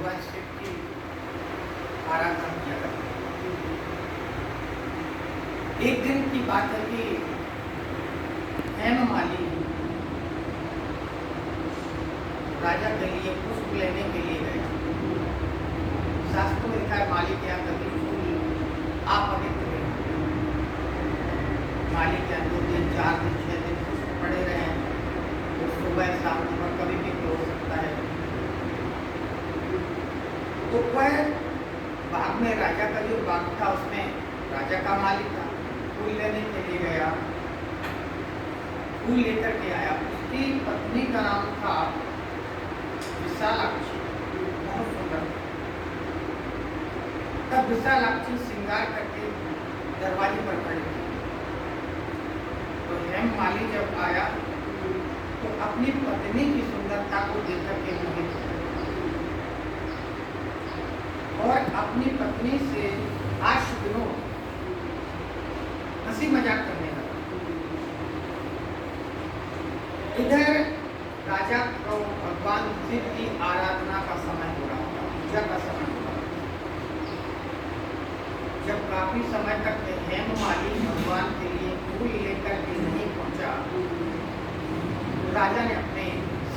भगवान शिव की आराधना किया करते थे। एक दिन की बात है कि हेममालिनी राजा के लिए पुष्प लेने के लिए गए। शास्त्रों में लिखा है माली के यहाँ कभी फूल अपवित्र है। माली के यहाँ 2 दिन 4 दिन 6 दिन पुष्प पड़े रहे, तो सुबह शाम पर कभी भी हो सकता है। तो वह बाग में राजा का जो बाग था उसमें राजा का मालिक था, फूल लेने के लिए गया, फूल लेकर के आया। उसकी पत्नी का नाम था विशालाक्षी, बहुत सुंदर। तब विशालाक्षी श्रृंगार करके दरवाजे पर खड़ी थी। तो हेममालिनी जब आया तो अपनी पत्नी की सुंदरता को देखकर के मोहित और अपनी पत्नी से हास्य विनोद हंसी मजाक करने लगा। इधर राजा को भगवान शिव की आराधना का समय हो रहा था, पूजा का समय हो रहा था। जब काफी समय तक हेममालिनी भगवान के लिए फूल लेकर के नहीं पहुंचा, तो राजा ने अपने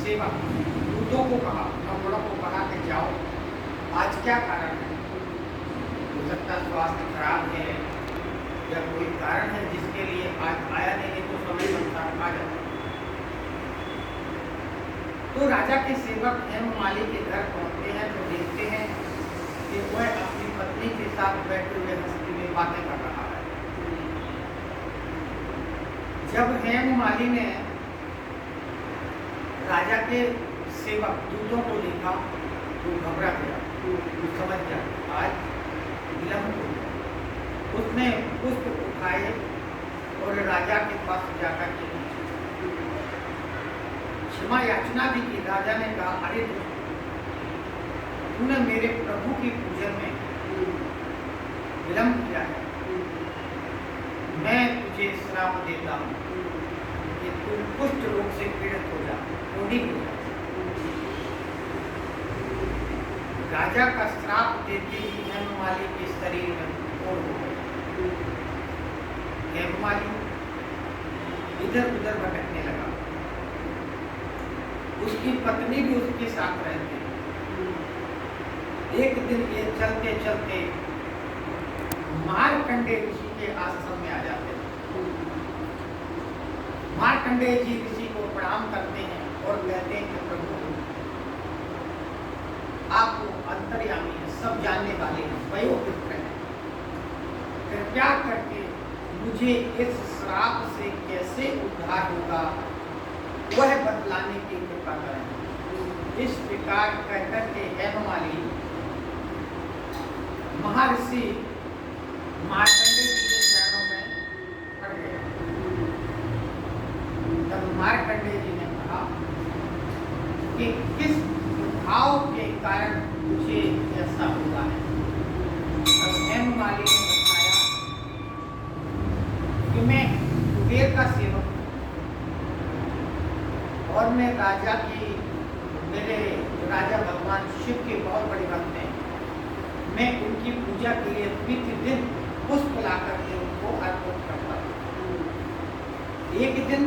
सेवक दूतों को कहा, नौकरों को कहा कि जाओ, आज क्या कारण है? हो सकता स्वास्थ्य खराब है या कोई कारण है जिसके लिए आज आया नहीं, तो समय अनुसार आ जाता। तो राजा के सेवक हेममालिनी के घर पहुंचते हैं तो देखते हैं कि वह अपनी पत्नी के साथ बैठे हुए हंसती हुई बातें कर रहा है। जब हेममालिनी ने राजा के सेवक दूतों को देखा तो घबरा गया, तो समझ गया आज विलंब हो गया। उसने पुष्प उठाए और राजा के पास जाकर के क्षमा याचना भी की। राजा ने कहा, अरे तूने मेरे प्रभु की पूजन में विलंब किया है, मैं तुझे श्राप देता हूँ कि तू कुष्ठ रोग से पीड़ित हो जा, रोगी हो जा। राजा का श्राप देते ही हेममालिनी के शरीर में फोड़ हो गया। हेममालिनी इधर उधर भटकने लगा। उसकी पत्नी भी उसके साथ रहती। एक दिन ये चलते चलते मार्कंडेय ऋषि के आश्रम में आ जाते हैं। मार्कंडेय जी ऋषि को प्रणाम करते हैं और कहते हैं कि प्रभु आप अंतर्यामी हैं, सब जानने वाले हैं, वयोवृद्ध हैं, कृपया करके मुझे इस श्राप से कैसे उद्धार होगा वह बतलाने की कृपा करें। इस प्रकार कहकर के हेममालिनी महर्षि मार्कंडेय जी के चरणों में पड़ गया। तब मार्कंडेय जी ने कहा कि किस भाव के कारण मुझे ऐसा हुआ है। तब हेममालिनी ने बताया कि मैं कुबेर का सेवक और मैं राजा की, मेरे राजा भगवान शिव के बहुत बड़े भक्त हैं। मैं उनकी पूजा के लिए प्रतिदिन पुष्प ला करके उनको अर्पित करता हूँ। एक दिन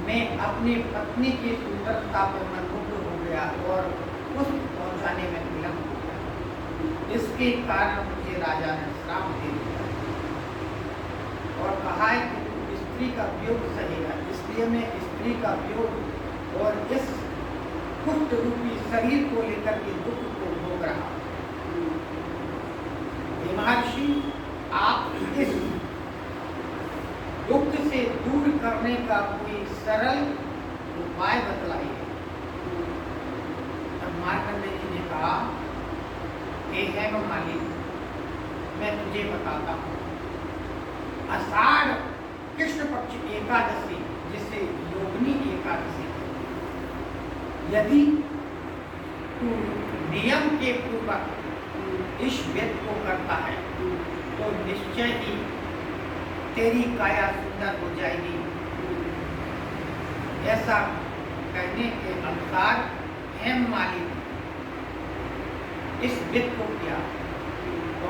मैं अपनी पत्नी की सुंदरता पर मंत्रमुग्ध हो गया और पुष्प पहुंचाने में विलंब हो गया। इसके कारण मुझे राजा ने श्राप दे दिया और कहा है कि स्त्री का वियोग सहेगा, इसलिए मैं स्त्री का वियोग और इस कुष्ठ रूपी शरीर को लेकर के दुख को भोग रहा। महर्षि आप इस दुख से दूर करने का कोई सरल उपाय बतलाइए। तब मार्कंडेय जी ने कहा, हे हेममालिनी मैं तुझे बताता हूँ, आषाढ़ कृष्ण पक्ष एकादशी जिसे योगिनी एकादशी, यदि तू नियम के पूर्वक इस व्रत को करता है तो निश्चय ही तेरी काया सुंदर हो जाएगी। ऐसा कहने के अनुसार हेममालिनी इस व्रत को किया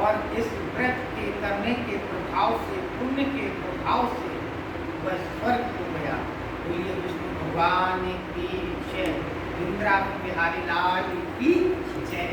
और इस व्रत के करने के प्रभाव से, पुण्य के प्रभाव से वह स्वर्ग को गया। बोलिए विष्णु भगवान की जय, वृंदावन बिहारी लाल की जय।